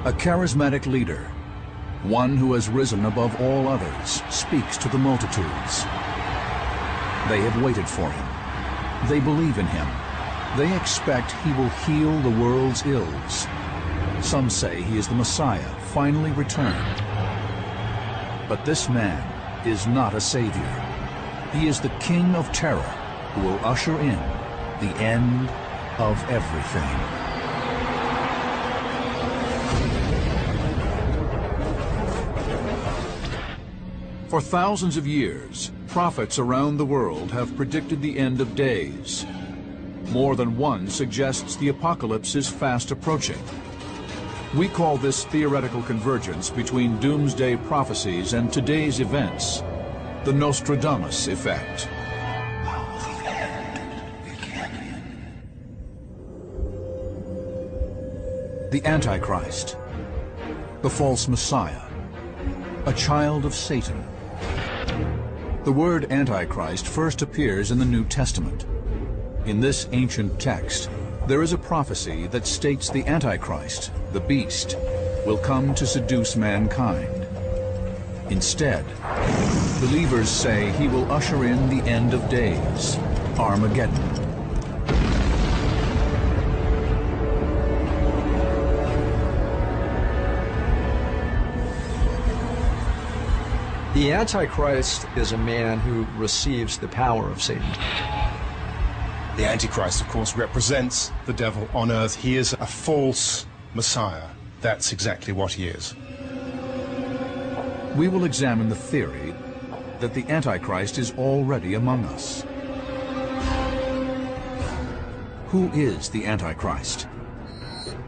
A charismatic leader, one who has risen above all others, speaks to the multitudes. They have waited for him. They believe in him. They expect he will heal the world's ills. Some say he is the Messiah, finally returned. But this man is not a savior. He is the King of Terror who will usher in the end of everything. For thousands of years, prophets around the world have predicted the end of days. More than one suggests the apocalypse is fast approaching. We call this theoretical convergence between doomsday prophecies and today's events the Nostradamus effect. The Antichrist, the false Messiah, a child of Satan. The word Antichrist first appears in the New Testament. In this ancient text, there is a prophecy that states the Antichrist, the beast, will come to seduce mankind. Instead, believers say he will usher in the end of days, Armageddon. The Antichrist is a man who receives the power of Satan. The Antichrist, of course, represents the devil on earth. He is a false Messiah. That's exactly what he is. We will examine the theory that the Antichrist is already among us. Who is the Antichrist?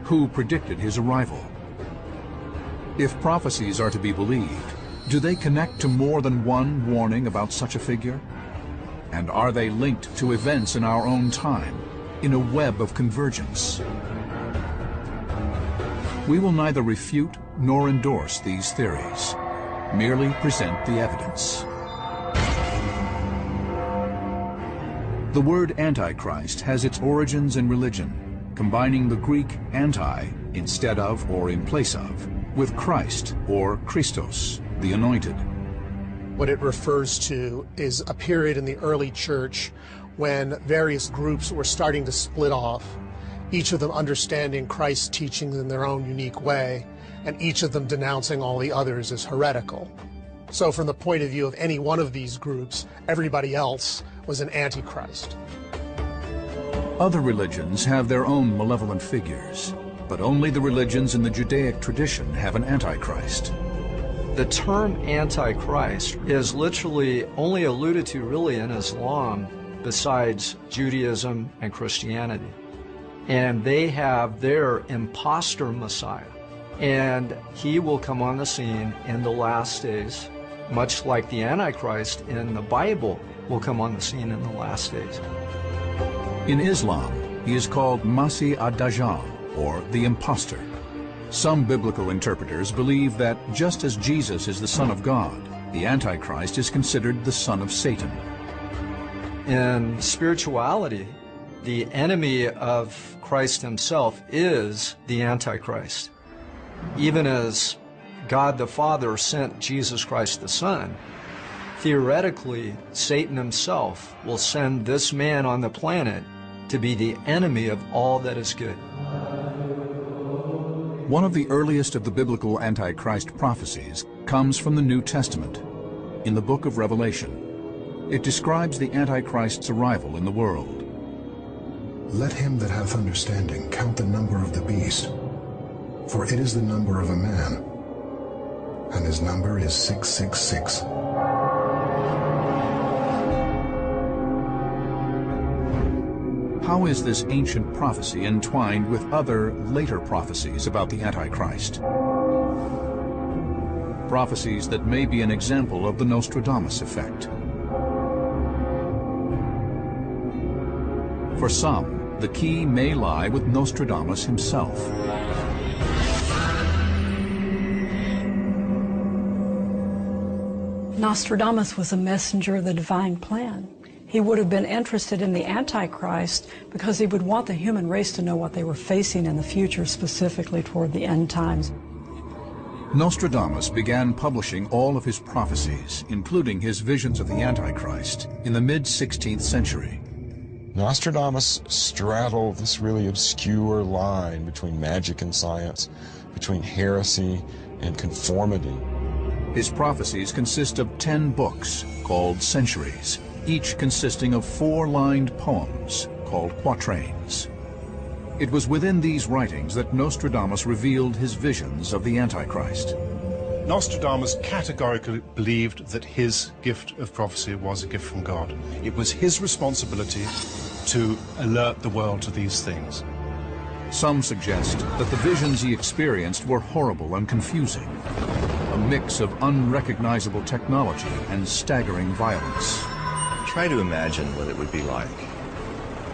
Who predicted his arrival? If prophecies are to be believed, do they connect to more than one warning about such a figure? And are they linked to events in our own time, in a web of convergence? We will neither refute nor endorse these theories, merely present the evidence. The word Antichrist has its origins in religion, combining the Greek anti, instead of or in place of, with Christ or Christos, the anointed. What it refers to is a period in the early church when various groups were starting to split off, each of them understanding Christ's teachings in their own unique way, and each of them denouncing all the others as heretical. So from the point of view of any one of these groups, everybody else was an antichrist. Other religions have their own malevolent figures, but only the religions in the Judaic tradition have an Antichrist. The term Antichrist is literally only alluded to really in Islam besides Judaism and Christianity. And they have their imposter Messiah. And he will come on the scene in the last days, much like the Antichrist in the Bible will come on the scene in the last days. In Islam, he is called Masih ad-Dajjal, or the impostor. Some biblical interpreters believe that just as Jesus is the Son of God, the Antichrist is considered the son of Satan. In spirituality, the enemy of Christ himself is the Antichrist. Even as God the Father sent Jesus Christ the Son, theoretically, Satan himself will send this man on the planet to be the enemy of all that is good. One of the earliest of the biblical Antichrist prophecies comes from the New Testament, in the book of Revelation. It describes the Antichrist's arrival in the world. Let him that hath understanding count the number of the beast, for it is the number of a man, and his number is 666. How is this ancient prophecy entwined with other later prophecies about the Antichrist? Prophecies that may be an example of the Nostradamus effect. For some, the key may lie with Nostradamus himself. Nostradamus was a messenger of the divine plan. He would have been interested in the Antichrist because he would want the human race to know what they were facing in the future, specifically toward the end times. Nostradamus began publishing all of his prophecies, including his visions of the Antichrist, in the mid-16th century. Nostradamus straddled this really obscure line between magic and science, between heresy and conformity. His prophecies consist of 10 books called centuries, each consisting of 4-lined poems called quatrains. It was within these writings that Nostradamus revealed his visions of the Antichrist. Nostradamus categorically believed that his gift of prophecy was a gift from God. It was his responsibility to alert the world to these things. Some suggest that the visions he experienced were horrible and confusing, a mix of unrecognizable technology and staggering violence. Try to imagine what it would be like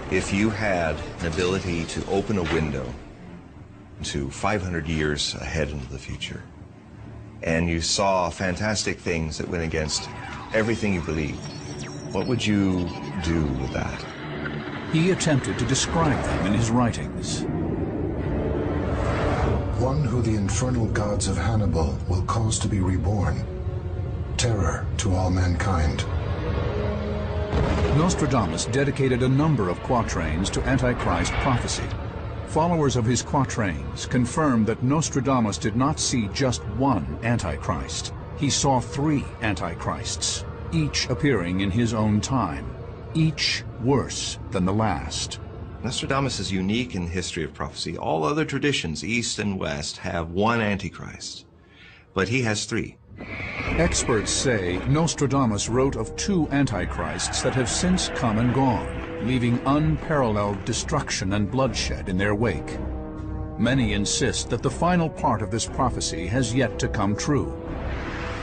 if you had an ability to open a window to 500 years ahead into the future, and you saw fantastic things that went against everything you believed. What would you do with that? He attempted to describe them in his writings. One who the infernal gods of Hannibal will cause to be reborn, terror to all mankind. Nostradamus dedicated a number of quatrains to Antichrist prophecy. Followers of his quatrains confirmed that Nostradamus did not see just one Antichrist. He saw 3 Antichrists, each appearing in his own time, each worse than the last. Nostradamus is unique in the history of prophecy. All other traditions, East and West, have one Antichrist, but he has 3. Experts say Nostradamus wrote of 2 Antichrists that have since come and gone, leaving unparalleled destruction and bloodshed in their wake. Many insist that the final part of this prophecy has yet to come true.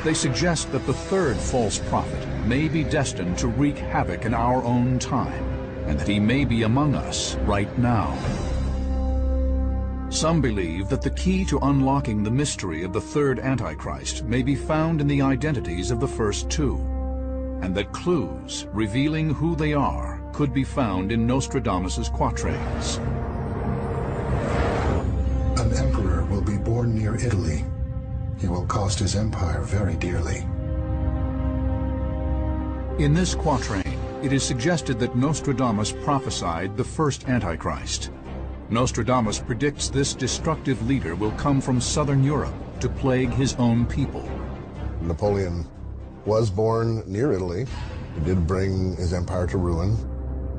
They suggest that the 3rd false prophet may be destined to wreak havoc in our own time, and that he may be among us right now. Some believe that the key to unlocking the mystery of the 3rd Antichrist may be found in the identities of the first 2, and that clues revealing who they are could be found in Nostradamus's quatrains. An emperor will be born near Italy. He will cost his empire very dearly. In this quatrain, it is suggested that Nostradamus prophesied the first Antichrist. Nostradamus predicts this destructive leader will come from southern Europe to plague his own people. Napoleon was born near Italy. He did bring his empire to ruin.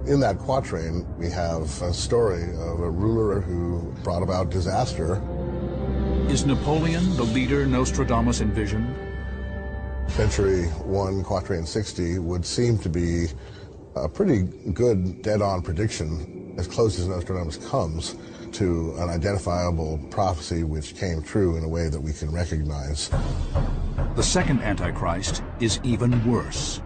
In that quatrain, we have a story of a ruler who brought about disaster. Is Napoleon the leader Nostradamus envisioned? Century 1, quatrain 60 would seem to be a pretty good dead-on prediction, as close as Nostradamus comes to an identifiable prophecy which came true in a way that we can recognize. The second Antichrist is even worse.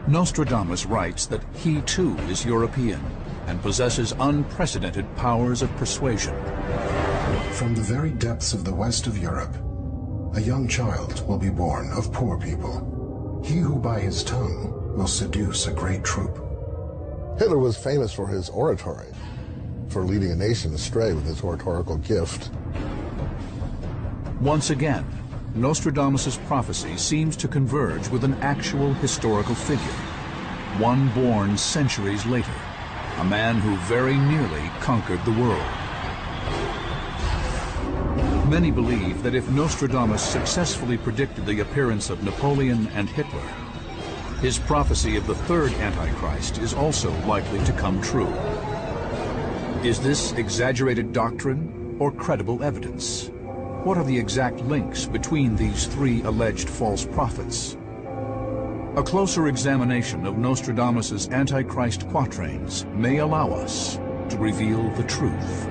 Nostradamus writes that he too is European and possesses unprecedented powers of persuasion. From the very depths of the west of Europe, a young child will be born of poor people. He who by his tongue will seduce a great troop. Hitler was famous for his oratory, for leading a nation astray with his oratorical gift. Once again, Nostradamus's prophecy seems to converge with an actual historical figure, one born centuries later, a man who very nearly conquered the world. Many believe that if Nostradamus successfully predicted the appearance of Napoleon and Hitler, his prophecy of the 3rd Antichrist is also likely to come true. Is this exaggerated doctrine or credible evidence? What are the exact links between these 3 alleged false prophets? A closer examination of Nostradamus's Antichrist quatrains may allow us to reveal the truth.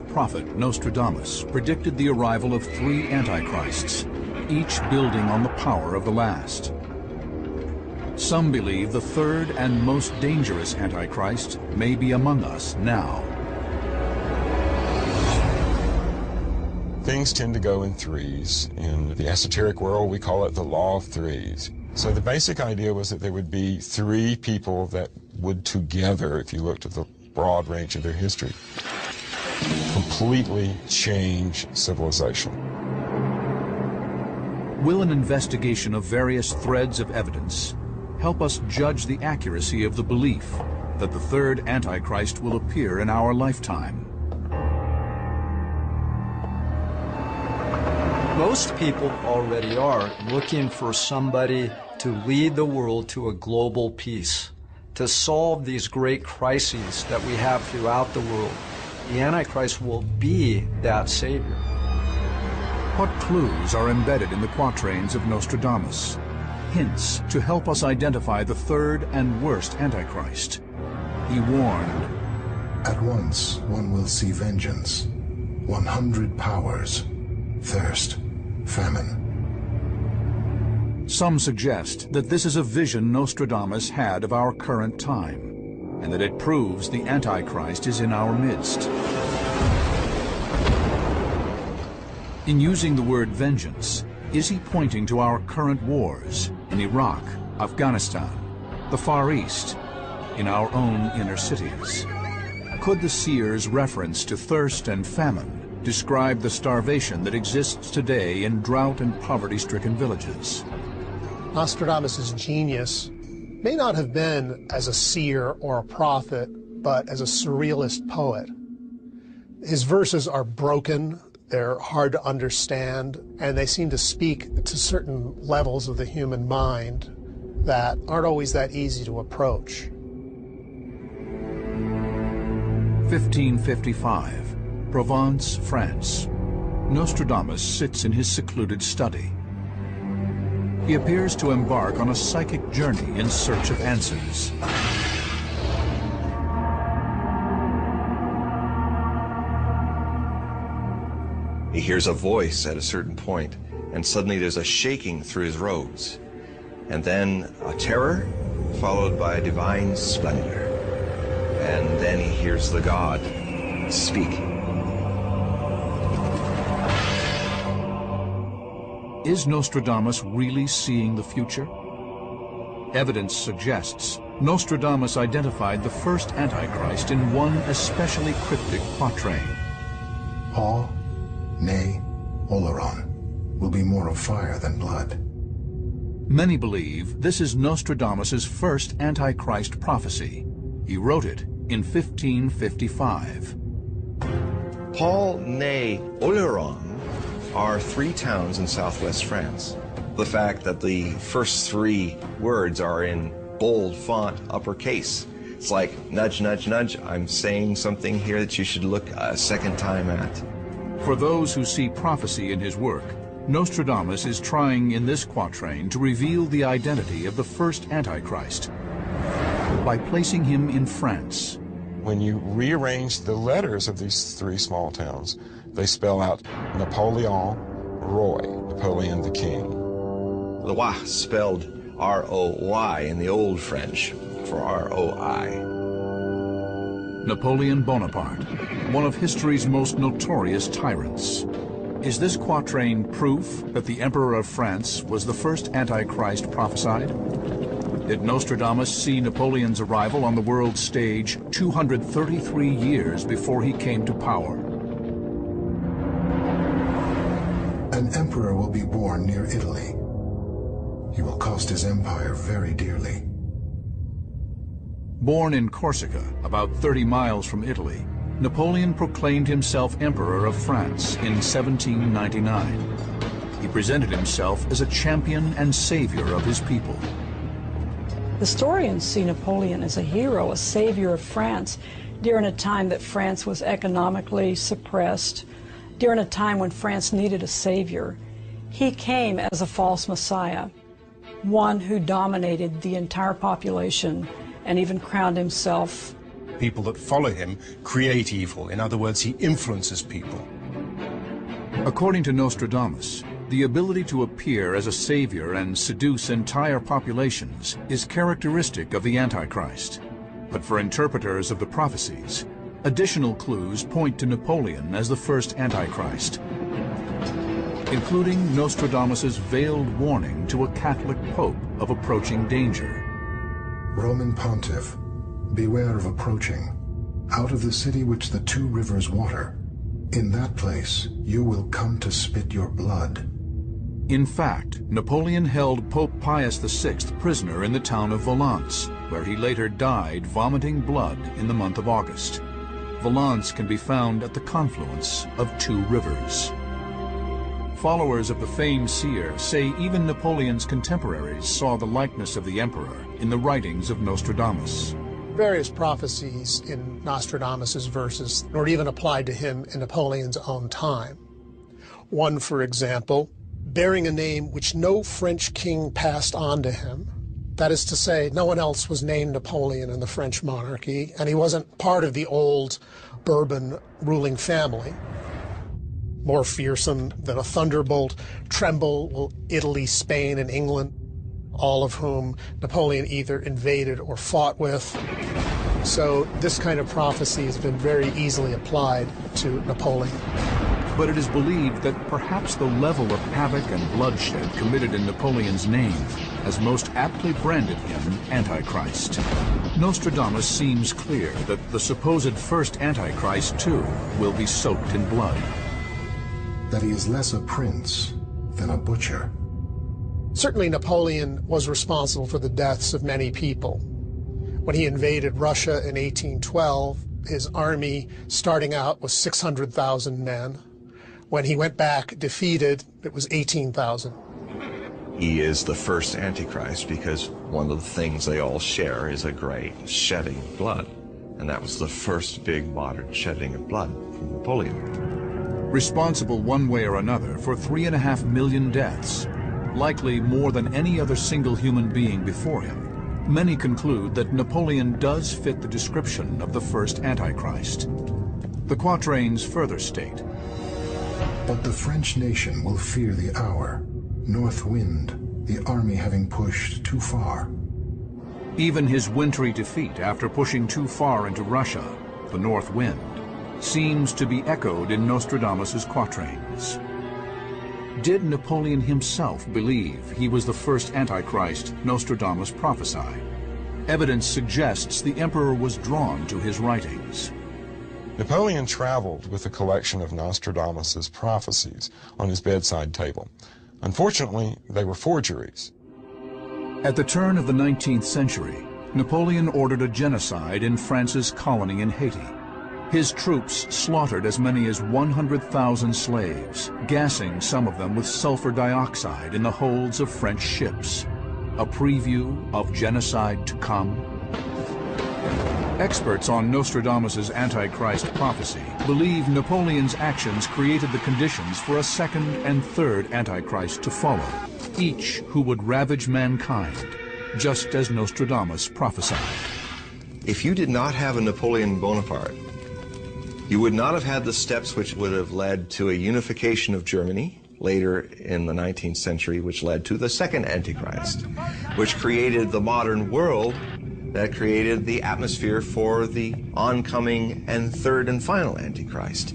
Prophet Nostradamus predicted the arrival of 3 Antichrists, each building on the power of the last. Some believe the 3rd and most dangerous Antichrist may be among us now. Things tend to go in 3s. In the esoteric world, we call it the law of 3s. So the basic idea was that there would be 3 people that would together, if you looked at the broad range of their history. completely change civilization. Will an investigation of various threads of evidence help us judge the accuracy of the belief that the third Antichrist will appear in our lifetime? Most people already are looking for somebody to lead the world to a global peace, to solve these great crises that we have throughout the world. The Antichrist will be that savior. What clues are embedded in the quatrains of Nostradamus? Hints to help us identify the third and worst Antichrist. He warned, At once one will see vengeance, 100 powers, thirst, famine. Some suggest that this is a vision Nostradamus had of our current time, and that it proves the Antichrist is in our midst. In using the word vengeance, is he pointing to our current wars in Iraq, Afghanistan, the Far East, in our own inner cities? Could the seer's reference to thirst and famine describe the starvation that exists today in drought and poverty-stricken villages? Nostradamus' genius may not have been as a seer or a prophet, but as a surrealist poet. His verses are broken, they're hard to understand, and they seem to speak to certain levels of the human mind that aren't always that easy to approach. 1555, Provence, France. Nostradamus sits in his secluded study. He appears to embark on a psychic journey in search of answers. He hears a voice at a certain point, and suddenly there's a shaking through his robes, and then a terror followed by a divine splendor, and then he hears the God speak. Is Nostradamus really seeing the future? Evidence suggests Nostradamus identified the first Antichrist in one especially cryptic quatrain. Awe, nay, Oleron, will be more of fire than blood. Many believe this is Nostradamus's first Antichrist prophecy. He wrote it in 1555. Paul, Ney, Oleron are three towns in southwest France. The fact that the first three words are in bold font, uppercase. It's like, nudge, nudge, nudge, I'm saying something here that you should look a second time at. For those who see prophecy in his work, Nostradamus is trying in this quatrain to reveal the identity of the first Antichrist by placing him in France. When you rearrange the letters of these three small towns, they spell out Napoleon Roy, Napoleon the King. The Y spelled R-O-Y in the Old French for R-O-I. Napoleon Bonaparte, one of history's most notorious tyrants. Is this quatrain proof that the Emperor of France was the first Antichrist prophesied? Did Nostradamus see Napoleon's arrival on the world stage 233 years before he came to power? An emperor will be born near Italy. He will cost his empire very dearly. Born in Corsica, about 30 miles from Italy, Napoleon proclaimed himself Emperor of France in 1799. He presented himself as a champion and savior of his people. Historians see Napoleon as a hero, a savior of France, during a time that France was economically suppressed, during a time when France needed a savior. He came as a false messiah, one who dominated the entire population and even crowned himself. People that follow him create evil. In other words, he influences people. According to Nostradamus, the ability to appear as a savior and seduce entire populations is characteristic of the Antichrist. But for interpreters of the prophecies, additional clues point to Napoleon as the first Antichrist, including Nostradamus's veiled warning to a Catholic pope of approaching danger. Roman pontiff, beware of approaching, out of the city which the two rivers water. In that place you will come to spit your blood. In fact, Napoleon held Pope Pius VI prisoner in the town of Valence, where he later died vomiting blood in the month of August. Valence can be found at the confluence of two rivers. Followers of the famed seer say even Napoleon's contemporaries saw the likeness of the emperor in the writings of Nostradamus. Various prophecies in Nostradamus's verses were even applied to him in Napoleon's own time. One, for example, bearing a name which no French king passed on to him. That is to say, no one else was named Napoleon in the French monarchy, and he wasn't part of the old Bourbon ruling family. More fearsome than a thunderbolt, tremble will Italy, Spain, and England, all of whom Napoleon either invaded or fought with. So this kind of prophecy has been very easily applied to Napoleon. But it is believed that perhaps the level of havoc and bloodshed committed in Napoleon's name has most aptly branded him Antichrist. Nostradamus seems clear that the supposed first Antichrist, too, will be soaked in blood. That he is less a prince than a butcher. Certainly Napoleon was responsible for the deaths of many people. When he invaded Russia in 1812, his army starting out was 600,000 men. When he went back defeated, it was 18,000. He is the first Antichrist because one of the things they all share is a great shedding of blood. And that was the first big modern shedding of blood from Napoleon. Responsible one way or another for 3.5 million deaths, likely more than any other single human being before him, many conclude that Napoleon does fit the description of the first Antichrist. The quatrains further state, "But the French nation will fear the hour, north wind, the army having pushed too far." Even his wintry defeat after pushing too far into Russia, the north wind, seems to be echoed in Nostradamus's quatrains. Did Napoleon himself believe he was the first Antichrist Nostradamus prophesied? Evidence suggests the emperor was drawn to his writings. Napoleon traveled with a collection of Nostradamus's prophecies on his bedside table. Unfortunately, they were forgeries. At the turn of the 19th century, Napoleon ordered a genocide in France's colony in Haiti. His troops slaughtered as many as 100,000 slaves, gassing some of them with sulfur dioxide in the holds of French ships. A preview of genocide to come? Experts on Nostradamus's Antichrist prophecy believe Napoleon's actions created the conditions for a second and third Antichrist to follow, each who would ravage mankind, just as Nostradamus prophesied. If you did not have a Napoleon Bonaparte, you would not have had the steps which would have led to a unification of Germany later in the 19th century, which led to the second Antichrist, which created the modern world that created the atmosphere for the oncoming and third and final Antichrist.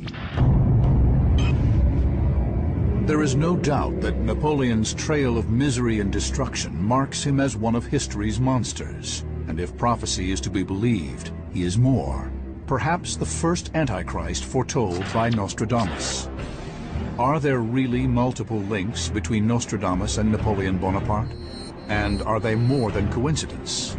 There is no doubt that Napoleon's trail of misery and destruction marks him as one of history's monsters, and if prophecy is to be believed, he is more. Perhaps the first Antichrist foretold by Nostradamus. Are there really multiple links between Nostradamus and Napoleon Bonaparte? And are they more than coincidence?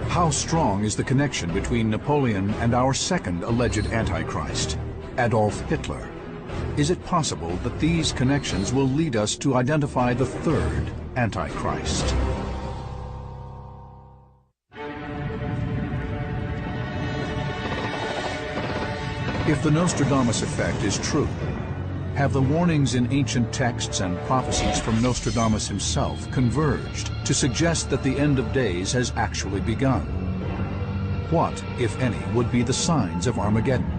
How strong is the connection between Napoleon and our second alleged Antichrist, Adolf Hitler? Is it possible that these connections will lead us to identify the third Antichrist? If the Nostradamus effect is true, have the warnings in ancient texts and prophecies from Nostradamus himself converged to suggest that the end of days has actually begun? What, if any, would be the signs of Armageddon?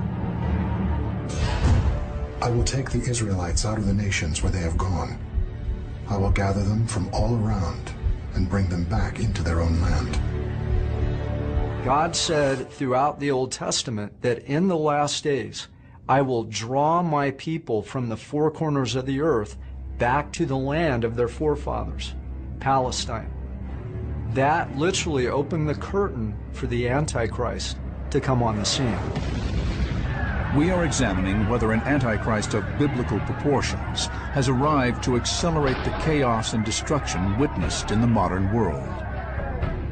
I will take the Israelites out of the nations where they have gone. I will gather them from all around and bring them back into their own land. God said throughout the Old Testament that in the last days, I will draw my people from the four corners of the earth back to the land of their forefathers, Palestine. That literally opened the curtain for the Antichrist to come on the scene. We are examining whether an Antichrist of biblical proportions has arrived to accelerate the chaos and destruction witnessed in the modern world.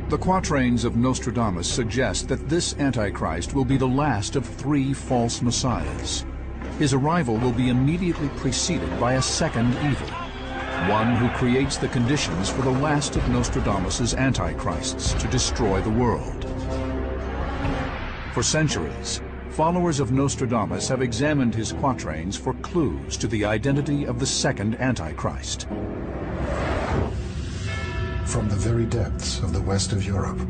The quatrains of Nostradamus suggest that this Antichrist will be the last of 3 false messiahs. His arrival will be immediately preceded by a second evil, one who creates the conditions for the last of Nostradamus's Antichrists to destroy the world. For centuries, followers of Nostradamus have examined his quatrains for clues to the identity of the second Antichrist. From the very depths of the west of Europe,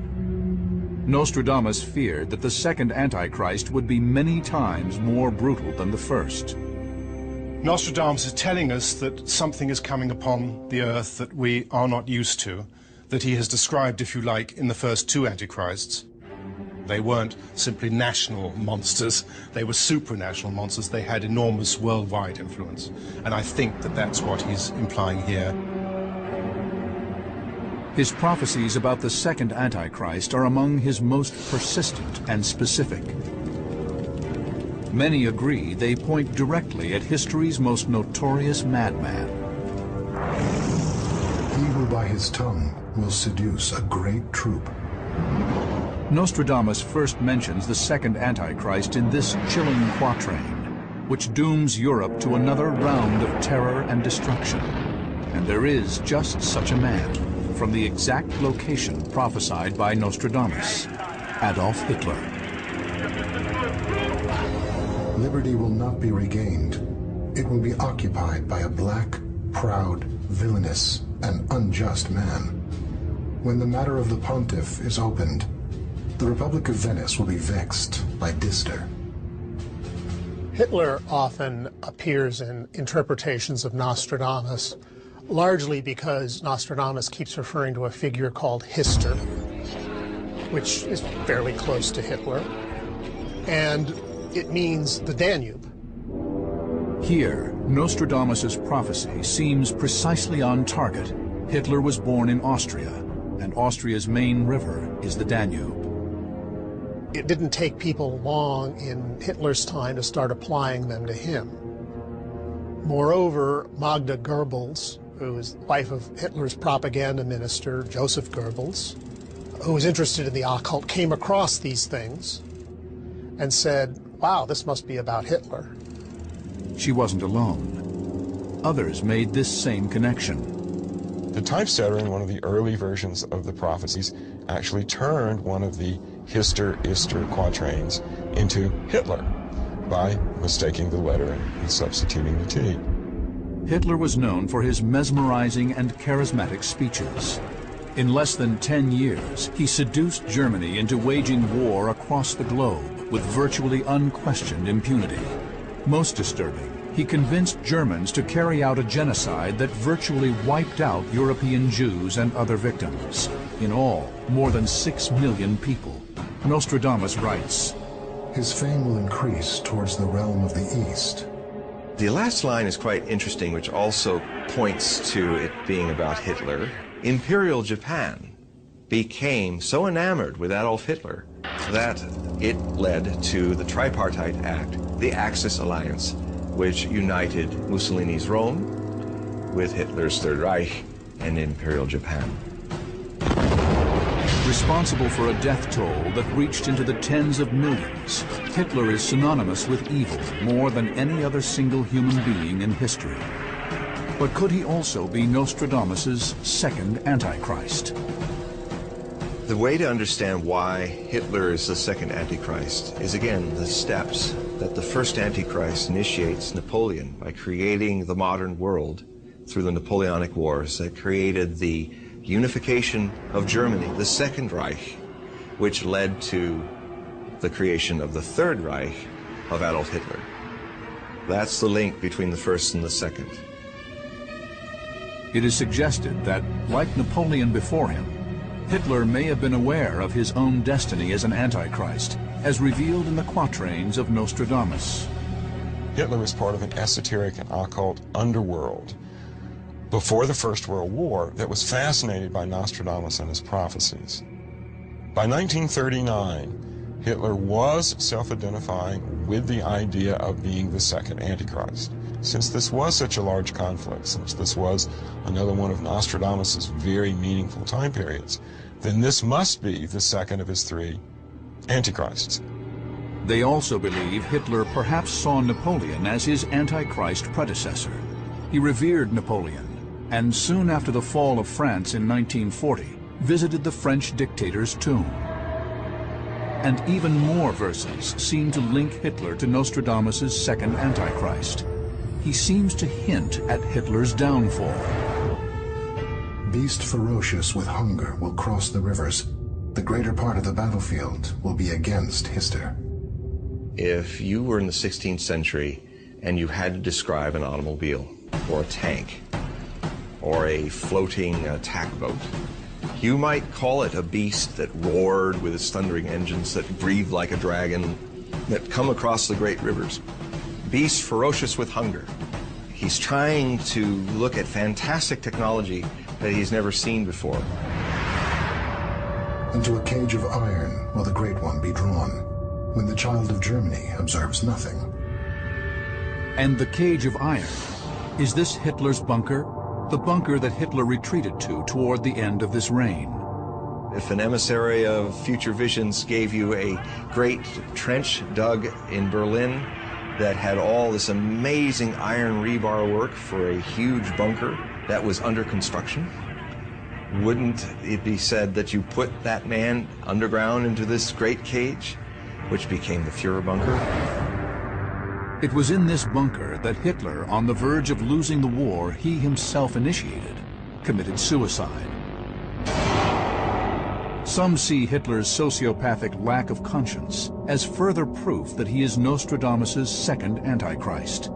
Nostradamus feared that the second Antichrist would be many times more brutal than the first. Nostradamus is telling us that something is coming upon the earth that we are not used to, that he has described, if you like, in the first 2 Antichrists. They weren't simply national monsters, they were supranational monsters. They had enormous worldwide influence. And I think that that's what he's implying here. His prophecies about the second Antichrist are among his most persistent and specific. Many agree they point directly at history's most notorious madman. he who by his tongue will seduce a great troop. Nostradamus first mentions the second Antichrist in this chilling quatrain, which dooms Europe to another round of terror and destruction. And there is just such a man, from the exact location prophesied by Nostradamus, Adolf Hitler. Liberty will not be regained. It will be occupied by a black, proud, villainous, and unjust man. When the matter of the pontiff is opened, the Republic of Venice will be vexed by Dister. Hitler often appears in interpretations of Nostradamus, largely because Nostradamus keeps referring to a figure called Hister, which is fairly close to Hitler, and it means the Danube. Here, Nostradamus's prophecy seems precisely on target. Hitler was born in Austria, and Austria's main river is the Danube. It didn't take people long in Hitler's time to start applying them to him. Moreover, Magda Goebbels, who was the wife of Hitler's propaganda minister, Joseph Goebbels, who was interested in the occult, came across these things and said, wow, this must be about Hitler. She wasn't alone. Others made this same connection. The typesetter in one of the early versions of the prophecies actually turned one of the Hister-Ister quatrains into Hitler by mistaking the letter and substituting the T. Hitler was known for his mesmerizing and charismatic speeches. In less than 10 years, he seduced Germany into waging war across the globe with virtually unquestioned impunity. Most disturbing, he convinced Germans to carry out a genocide that virtually wiped out European Jews and other victims. In all, more than 6 million people. Nostradamus writes, His fame will increase towards the realm of the East. The last line is quite interesting, which also points to it being about Hitler. Imperial Japan became so enamored with Adolf Hitler that it led to the Tripartite Act, the Axis Alliance, which united Mussolini's Rome with Hitler's Third Reich and Imperial Japan. Responsible for a death toll that reached into the tens of millions, Hitler is synonymous with evil more than any other single human being in history. But could he also be Nostradamus's second Antichrist? The way to understand why Hitler is the second Antichrist is, again, the steps that the first Antichrist initiates Napoleon by creating the modern world through the Napoleonic Wars that created the unification of Germany, the Second Reich, which led to the creation of the Third Reich of Adolf Hitler. That's the link between the first and the second. It is suggested that, like Napoleon before him, Hitler may have been aware of his own destiny as an Antichrist, as revealed in the quatrains of Nostradamus. Hitler was part of an esoteric and occult underworld before the First World War that was fascinated by Nostradamus and his prophecies. By 1939, Hitler was self-identifying with the idea of being the second Antichrist. Since this was such a large conflict, since this was another one of Nostradamus' very meaningful time periods, then this must be the second of his three Antichrists. They also believe Hitler perhaps saw Napoleon as his Antichrist predecessor. He revered Napoleon, and soon after the fall of France in 1940, visited the French dictator's tomb. And even more verses seem to link Hitler to Nostradamus' second Antichrist. He seems to hint at Hitler's downfall. Beast ferocious with hunger will cross the rivers. The greater part of the battlefield will be against Hister. If you were in the 16th century and you had to describe an automobile or a tank or a floating attack boat, you might call it a beast that roared with its thundering engines, that breathed like a dragon, that come across the great rivers. Beast ferocious with hunger. He's trying to look at fantastic technology that he's never seen before. Into a cage of iron will the Great One be drawn, when the child of Germany observes nothing. And the cage of iron, is this Hitler's bunker? The bunker that Hitler retreated to toward the end of this reign. If an emissary of future visions gave you a great trench dug in Berlin that had all this amazing iron rebar work for a huge bunker that was under construction, wouldn't it be said that you put that man underground into this great cage, which became the Führer bunker? It was in this bunker that Hitler, on the verge of losing the war he himself initiated, committed suicide. Some see Hitler's sociopathic lack of conscience as further proof that he is Nostradamus' second Antichrist.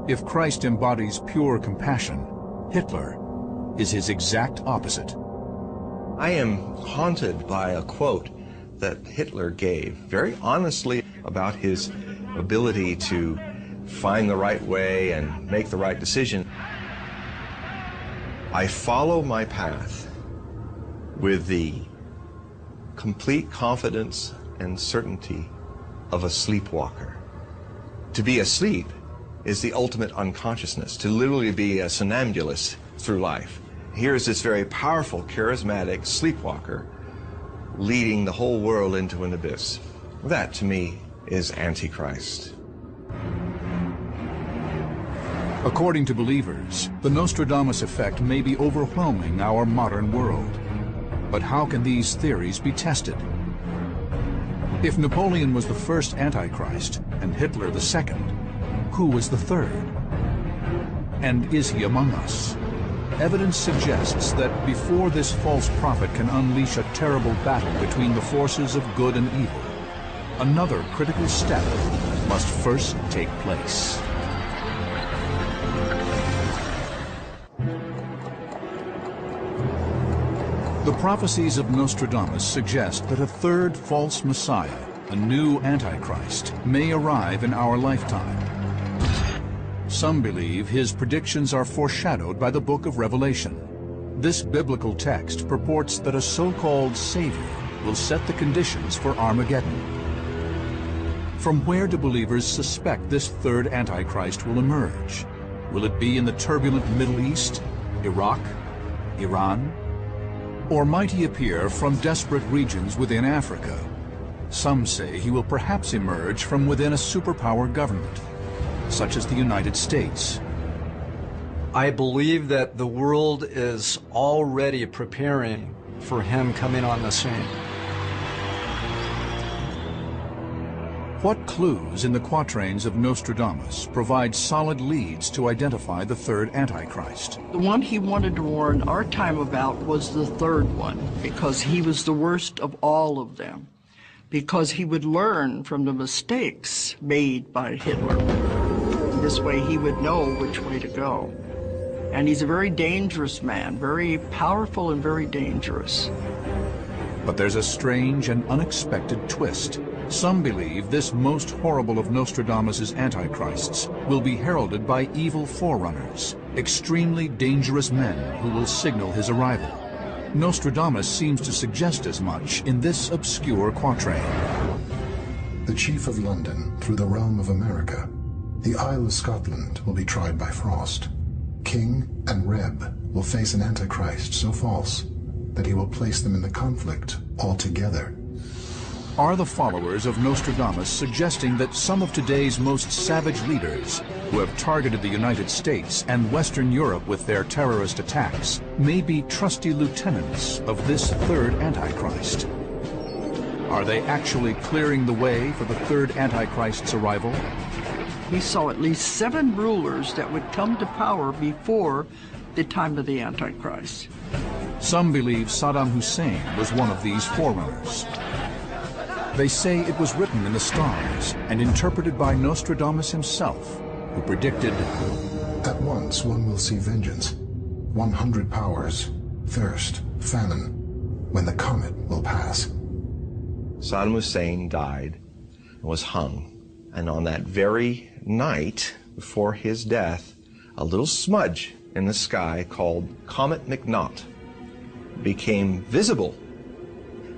If Christ embodies pure compassion, Hitler is his exact opposite. I am haunted by a quote that Hitler gave very honestly about his ability to find the right way and make the right decision. I follow my path with the complete confidence and certainty of a sleepwalker. To be asleep is the ultimate unconsciousness, to literally be a somnambulist through life. Here's this very powerful, charismatic sleepwalker leading the whole world into an abyss. That, to me, is Antichrist. According to believers, the Nostradamus effect may be overwhelming our modern world. But how can these theories be tested? If Napoleon was the first Antichrist and Hitler the second, who was the third? And is he among us? Evidence suggests that before this false prophet can unleash a terrible battle between the forces of good and evil, another critical step must first take place. The prophecies of Nostradamus suggest that a third false Messiah, a new Antichrist, may arrive in our lifetime. Some believe his predictions are foreshadowed by the book of Revelation. This biblical text purports that a so-called Savior will set the conditions for Armageddon. From where do believers suspect this third Antichrist will emerge? Will it be in the turbulent Middle East, Iraq, Iran? Or might he appear from desperate regions within Africa? Some say he will perhaps emerge from within a superpower government, such as the United States. I believe that the world is already preparing for him coming on the scene. What clues in the quatrains of Nostradamus provide solid leads to identify the third Antichrist? The one he wanted to warn our time about was the third one, because he was the worst of all of them, because he would learn from the mistakes made by Hitler. This way he would know which way to go. And he's a very dangerous man, very powerful and very dangerous. But there's a strange and unexpected twist. Some believe this most horrible of Nostradamus' antichrists will be heralded by evil forerunners, extremely dangerous men who will signal his arrival. Nostradamus seems to suggest as much in this obscure quatrain. the chief of London through the realm of America, the Isle of Scotland will be tried by frost. King and Reb will face an Antichrist so false that he will place them in the conflict altogether. Are the followers of Nostradamus suggesting that some of today's most savage leaders, who have targeted the United States and Western Europe with their terrorist attacks, may be trusty lieutenants of this third Antichrist? Are they actually clearing the way for the third Antichrist's arrival? He saw at least 7 rulers that would come to power before the time of the Antichrist. Some believe Saddam Hussein was one of these forerunners. They say it was written in the stars and interpreted by Nostradamus himself, who predicted, "At once one will see vengeance, 100 powers, thirst, famine, when the comet will pass." Saddam Hussein died and was hung. And on that very night before his death, a little smudge in the sky called Comet McNaught became visible.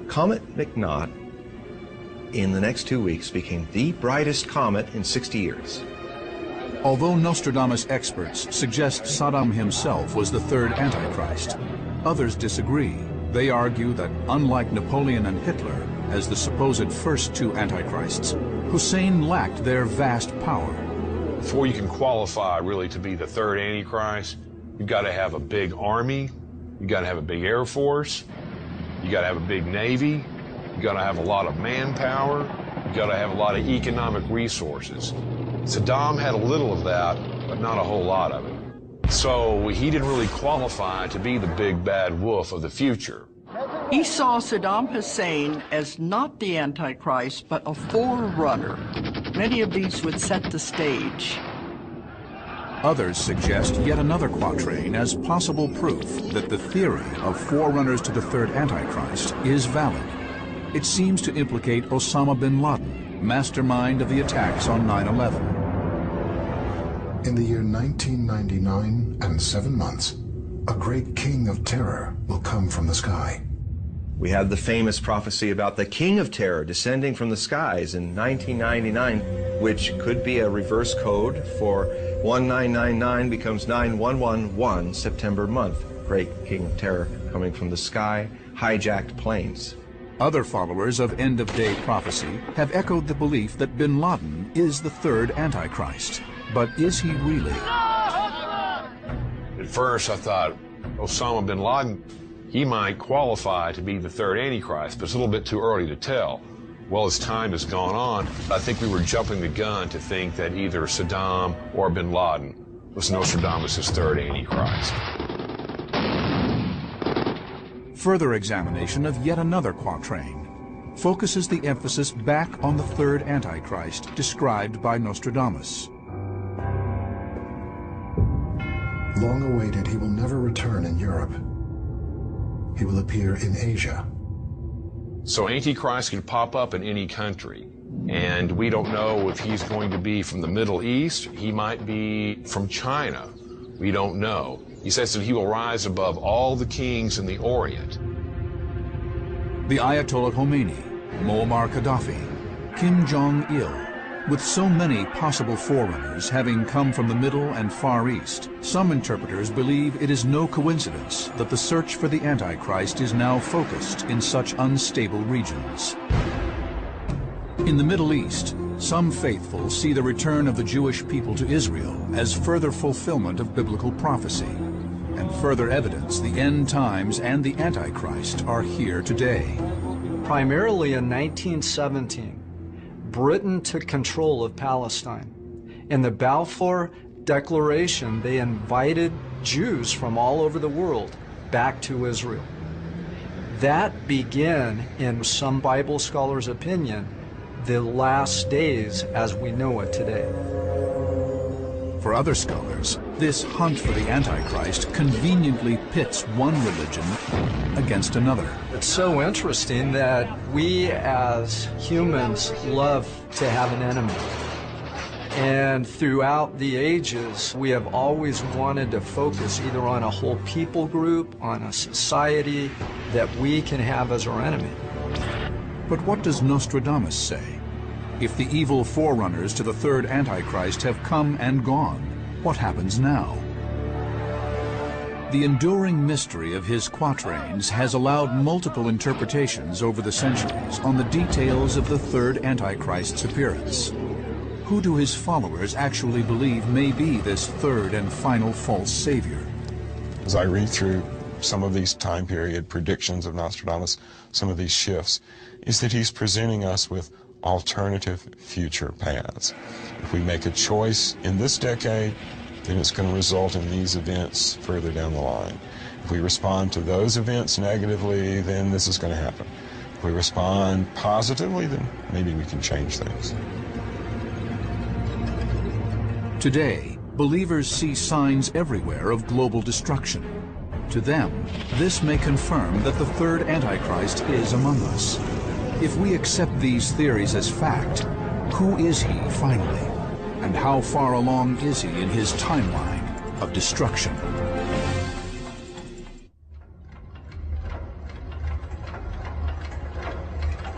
Comet McNaught, in the next 2 weeks, became the brightest comet in 60 years. Although Nostradamus experts suggest Saddam himself was the third Antichrist, others disagree. They argue that, unlike Napoleon and Hitler, as the supposed first 2 Antichrists, Hussein lacked their vast power. Before you can qualify really to be the third Antichrist, you've got to have a big army, you've got to have a big air force, you've got to have a big navy, you've got to have a lot of manpower, you've got to have a lot of economic resources. Saddam had a little of that, but not a whole lot of it. So he didn't really qualify to be the big bad wolf of the future. He saw Saddam Hussein as not the Antichrist, but a forerunner. Many of these would set the stage. Others suggest yet another quatrain as possible proof that the theory of forerunners to the third Antichrist is valid. It seems to implicate Osama bin Laden, mastermind of the attacks on 9/11. In the year 1999 and 7 months, a great king of terror will come from the sky. We had the famous prophecy about the King of Terror descending from the skies in 1999, which could be a reverse code for 1999 becomes 9111 September month. Great King of Terror coming from the sky, hijacked planes. Other followers of end-of-day prophecy have echoed the belief that bin Laden is the third Antichrist. But is he really? At first I thought Osama bin Laden, he might qualify to be the third Antichrist, but it's a little bit too early to tell. Well, as time has gone on, I think we were jumping the gun to think that either Saddam or bin Laden was Nostradamus' third Antichrist. Further examination of yet another quatrain focuses the emphasis back on the third Antichrist described by Nostradamus. Long awaited, he will never return in Europe. He will appear in Asia. So Antichrist can pop up in any country, and we don't know if he's going to be from the Middle East. He might be from China. We don't know. He says that he will rise above all the kings in the Orient. The Ayatollah Khomeini, Muammar Gaddafi, Kim Jong-il, with so many possible forerunners having come from the Middle and Far East, some interpreters believe it is no coincidence that the search for the Antichrist is now focused in such unstable regions. In the Middle East, some faithful see the return of the Jewish people to Israel as further fulfillment of biblical prophecy, and further evidence the end times and the Antichrist are here today. Primarily in 1917, Britain took control of Palestine. In the Balfour Declaration, they invited Jews from all over the world back to Israel. That began, in some Bible scholars' opinion, the last days as we know it today. For other scholars, this hunt for the Antichrist conveniently pits one religion against another. It's so interesting that we as humans love to have an enemy. And throughout the ages, we have always wanted to focus either on a whole people group, on a society that we can have as our enemy. But what does Nostradamus say? If the evil forerunners to the third Antichrist have come and gone, what happens now? The enduring mystery of his quatrains has allowed multiple interpretations over the centuries on the details of the third Antichrist's appearance. Who do his followers actually believe may be this third and final false savior? As I read through some of these time period predictions of Nostradamus, some of these shifts, is that he's presenting us with alternative future paths. If we make a choice in this decade, then it's going to result in these events further down the line. If we respond to those events negatively, then this is going to happen. If we respond positively, then maybe we can change things. Today, believers see signs everywhere of global destruction. To them, this may confirm that the third Antichrist is among us. If we accept these theories as fact, who is he finally? And how far along is he in his timeline of destruction?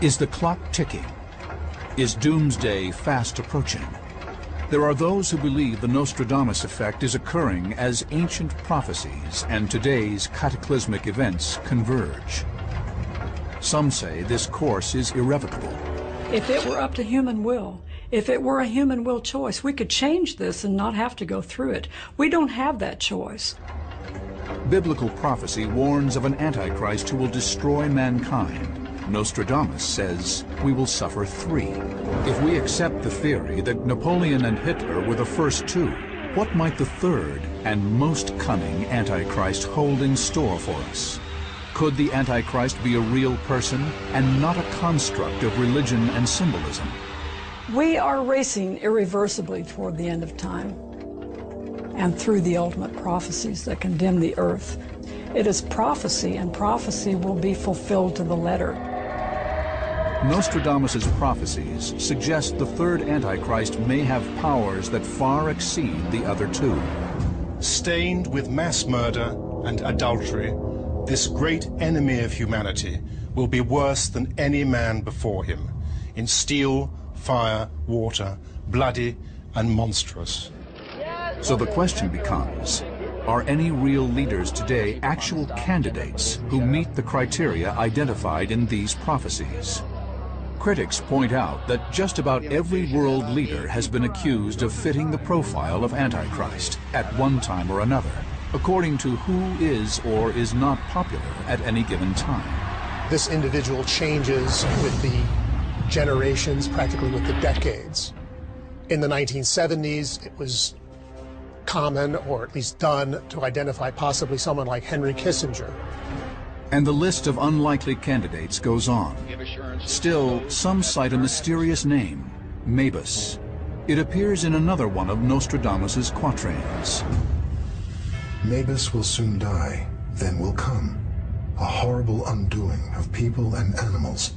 Is the clock ticking? Is doomsday fast approaching? There are those who believe the Nostradamus effect is occurring as ancient prophecies and today's cataclysmic events converge. Some say this course is irrevocable. If it were up to human will, if it were a human will choice, we could change this and not have to go through it. We don't have that choice. Biblical prophecy warns of an Antichrist who will destroy mankind. Nostradamus says we will suffer 3. If we accept the theory that Napoleon and Hitler were the first 2, what might the third and most cunning Antichrist hold in store for us? Could the Antichrist be a real person and not a construct of religion and symbolism? We are racing irreversibly toward the end of time and through the ultimate prophecies that condemn the earth. It is prophecy, and prophecy will be fulfilled to the letter. Nostradamus's prophecies suggest the third Antichrist may have powers that far exceed the other 2. Stained with mass murder and adultery, this great enemy of humanity will be worse than any man before him, in steel, fire, water, bloody and monstrous. So the question becomes, are any real leaders today actual candidates who meet the criteria identified in these prophecies? Critics point out that just about every world leader has been accused of fitting the profile of Antichrist at one time or another, according to who is or is not popular at any given time. This individual changes with the generations, practically with the decades. In the 1970s, it was common, or at least done, to identify possibly someone like Henry Kissinger. And the list of unlikely candidates goes on. Still, some cite a mysterious name, Mabus. It appears in another one of Nostradamus's quatrains. Mabus will soon die, then will come a horrible undoing of people and animals.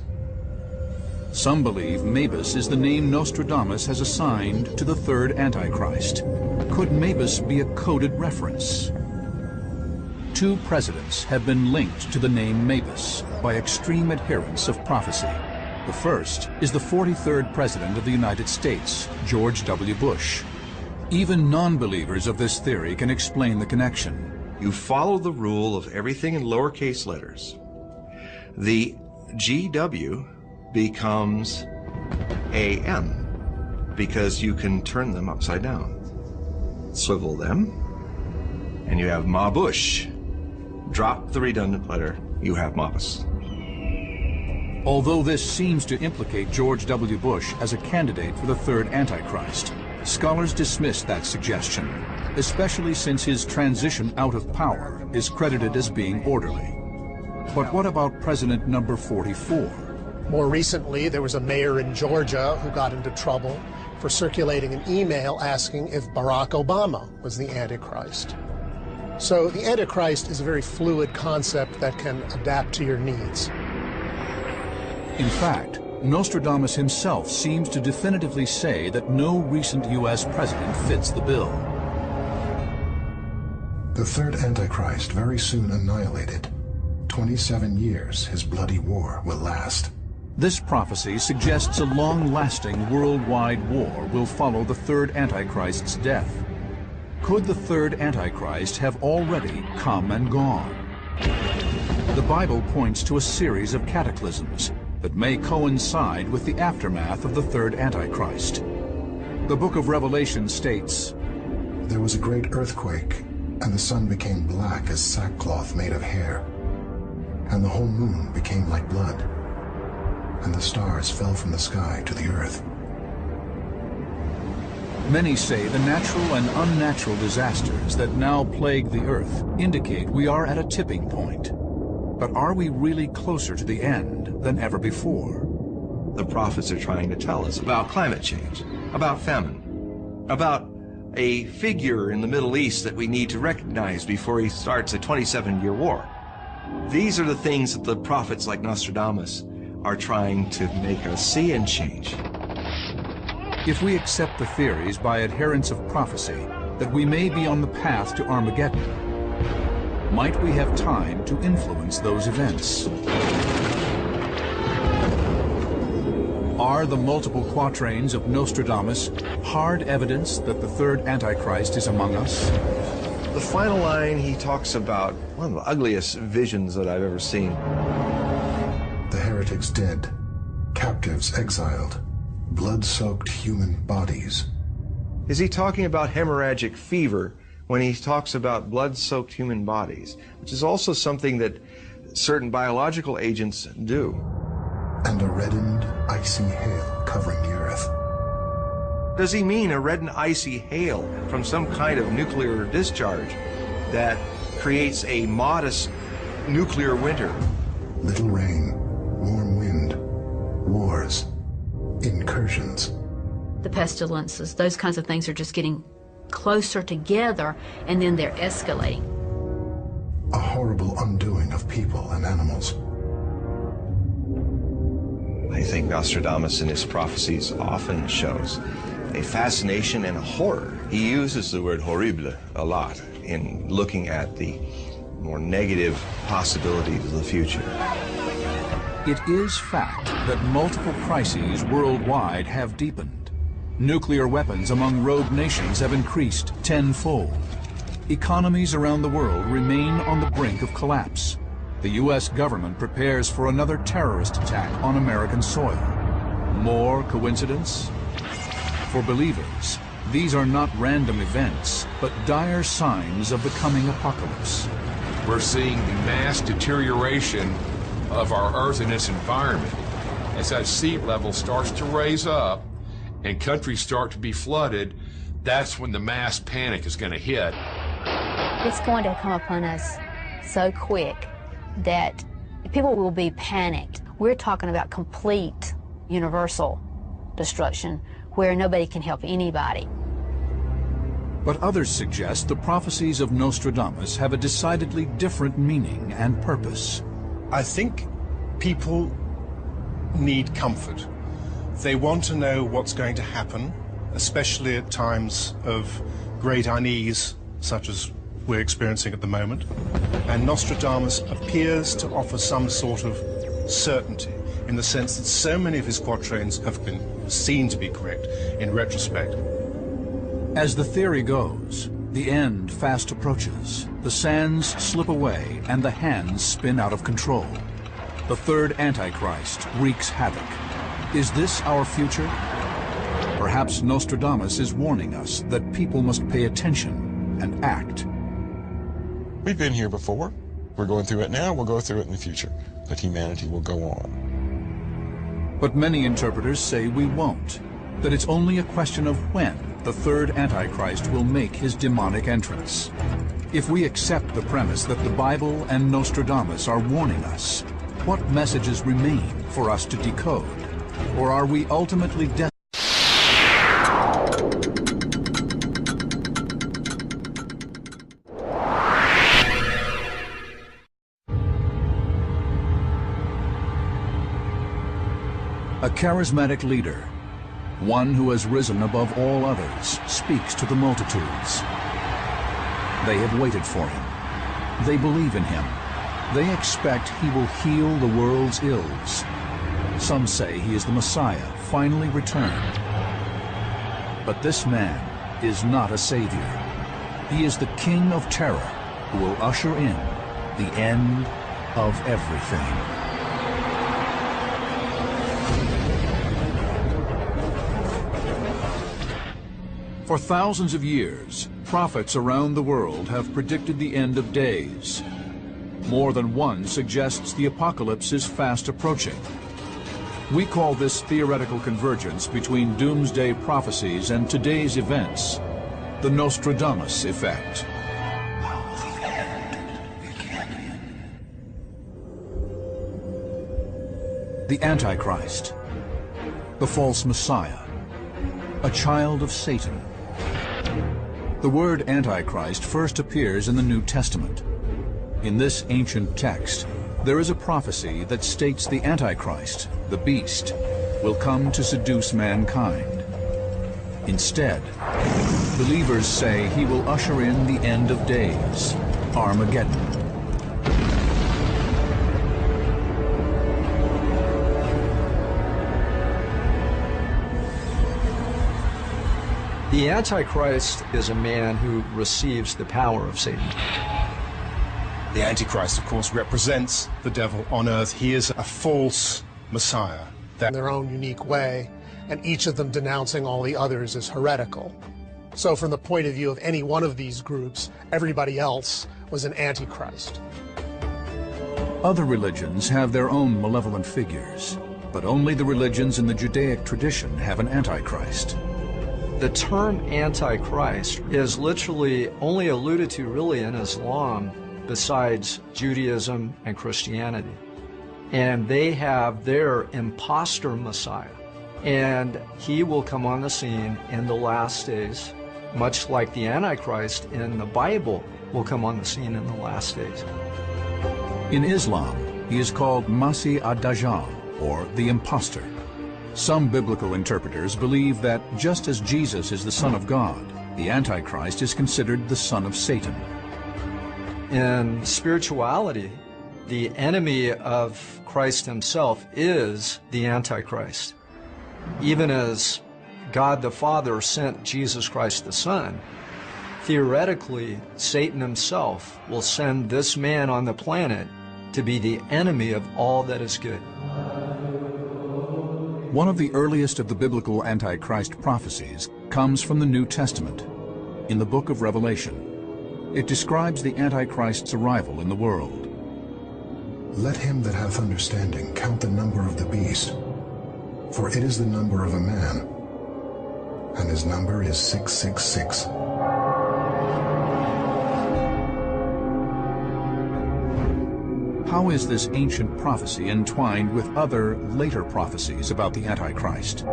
Some believe Mabus is the name Nostradamus has assigned to the third Antichrist. Could Mabus be a coded reference? 2 presidents have been linked to the name Mabus by extreme adherents of prophecy. The first is the 43rd President of the United States, George W. Bush. Even non-believers of this theory can explain the connection. You follow the rule of everything in lowercase letters. The GW becomes AM because you can turn them upside down. Swivel them, and you have Ma Bush. Drop the redundant letter, you have Mabus. Although this seems to implicate George W. Bush as a candidate for the third Antichrist, scholars dismiss that suggestion, especially since his transition out of power is credited as being orderly. But what about President number 44? More recently, there was a mayor in Georgia who got into trouble for circulating an email asking if Barack Obama was the Antichrist. So the Antichrist is a very fluid concept that can adapt to your needs. In fact, Nostradamus himself seems to definitively say that no recent U.S. president fits the bill. The third Antichrist very soon annihilated. 27 years his bloody war will last. This prophecy suggests a long-lasting worldwide war will follow the third Antichrist's death. Could the third Antichrist have already come and gone? The Bible points to a series of cataclysms that may coincide with the aftermath of the third Antichrist. The book of Revelation states, "There was a great earthquake, and the sun became black as sackcloth made of hair, and the whole moon became like blood, and the stars fell from the sky to the earth." Many say the natural and unnatural disasters that now plague the earth indicate we are at a tipping point. But are we really closer to the end than ever before? The prophets are trying to tell us about climate change, about famine, about a figure in the Middle East that we need to recognize before he starts a 27-year war. These are the things that the prophets like Nostradamus are trying to make us see and change. If we accept the theories by adherents of prophecy that we may be on the path to Armageddon, might we have time to influence those events? Are the multiple quatrains of Nostradamus hard evidence that the third Antichrist is among us? The final line, he talks about one of the ugliest visions that I've ever seen. The heretics dead, captives exiled, blood-soaked human bodies. Is he talking about hemorrhagic fever when he talks about blood-soaked human bodies, which is also something that certain biological agents do? And a reddened, icy hail covering the earth. Does he mean a red and icy hail from some kind of nuclear discharge that creates a modest nuclear winter? Little rain, warm wind, wars, incursions. The pestilences, those kinds of things are just getting closer together, and then they're escalating. A horrible undoing of people and animals. I think Nostradamus in his prophecies often shows a fascination and a horror. He uses the word horrible a lot in looking at the more negative possibilities of the future. It is fact that multiple crises worldwide have deepened. Nuclear weapons among rogue nations have increased tenfold. Economies around the world remain on the brink of collapse. The U.S. government prepares for another terrorist attack on American soil. More coincidence? For believers, these are not random events, but dire signs of the coming apocalypse. We're seeing the mass deterioration of our Earth and its environment. As that sea level starts to raise up and countries start to be flooded, that's when the mass panic is going to hit. It's going to come upon us so quick that people will be panicked. We're talking about complete universal destruction where nobody can help anybody. But others suggest the prophecies of Nostradamus have a decidedly different meaning and purpose. I think people need comfort. They want to know what's going to happen, especially at times of great unease, such as we're experiencing at the moment. And Nostradamus appears to offer some sort of certainty, in the sense that so many of his quatrains have been seen to be correct in retrospect. As the theory goes, the end fast approaches, the sands slip away, and the hands spin out of control. The third Antichrist wreaks havoc. Is this our future? Perhaps Nostradamus is warning us that people must pay attention and act. We've been here before. We're going through it now. We'll go through it in the future. But humanity will go on. But many interpreters say we won't, that it's only a question of when the third Antichrist will make his demonic entrance. If we accept the premise that the Bible and Nostradamus are warning us, what messages remain for us to decode? Or are we ultimately destined? A charismatic leader, one who has risen above all others, speaks to the multitudes. They have waited for him. They believe in him. They expect he will heal the world's ills. Some say he is the Messiah, finally returned. But this man is not a savior. He is the King of Terror who will usher in the end of everything. For thousands of years, prophets around the world have predicted the end of days. More than one suggests the apocalypse is fast approaching. We call this theoretical convergence between doomsday prophecies and today's events the Nostradamus effect. The Antichrist, the false Messiah, a child of Satan. The word Antichrist first appears in the New Testament. In this ancient text, there is a prophecy that states the Antichrist, the beast, will come to seduce mankind. Instead, believers say he will usher in the end of days, Armageddon. The Antichrist is a man who receives the power of Satan. The Antichrist, of course, represents the devil on earth. He is a false Messiah. In their own unique way, and each of them denouncing all the others as heretical. So from the point of view of any one of these groups, everybody else was an Antichrist. Other religions have their own malevolent figures, but only the religions in the Judaic tradition have an Antichrist. The term Antichrist is literally only alluded to really in Islam, besides Judaism and Christianity. And they have their imposter Messiah. And he will come on the scene in the last days, much like the Antichrist in the Bible will come on the scene in the last days. In Islam, he is called Masih ad-Dajjal, or the impostor. Some biblical interpreters believe that just as Jesus is the Son of God, the Antichrist is considered the son of Satan. In spirituality, the enemy of Christ himself is the Antichrist. Even as God the Father sent Jesus Christ the Son, theoretically, Satan himself will send this man on the planet to be the enemy of all that is good. One of the earliest of the biblical Antichrist prophecies comes from the New Testament, in the book of Revelation. It describes the Antichrist's arrival in the world. Let him that hath understanding count the number of the beast, for it is the number of a man, and his number is 666. How is this ancient prophecy entwined with other later prophecies about the Antichrist?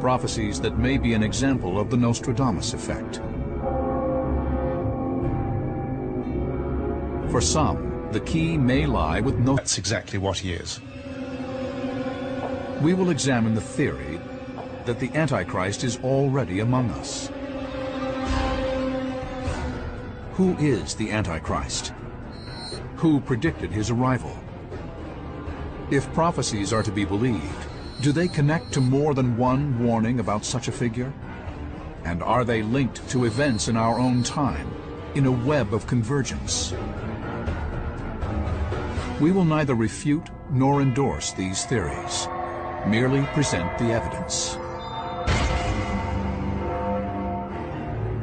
Prophecies that may be an example of the Nostradamus effect. For some, the key may lie with That's exactly what he is. We will examine the theory that the Antichrist is already among us. Who is the Antichrist? Who predicted his arrival? If prophecies are to be believed, do they connect to more than one warning about such a figure? And are they linked to events in our own time, in a web of convergence? We will neither refute nor endorse these theories, merely present the evidence.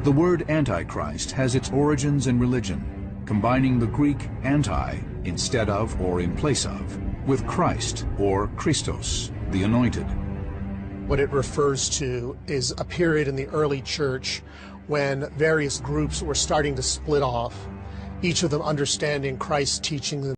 The word Antichrist has its origins in religion, combining the Greek anti, instead of or in place of, with Christ or Christos, the anointed. What it refers to is a period in the early church when various groups were starting to split off, each of them understanding Christ's teaching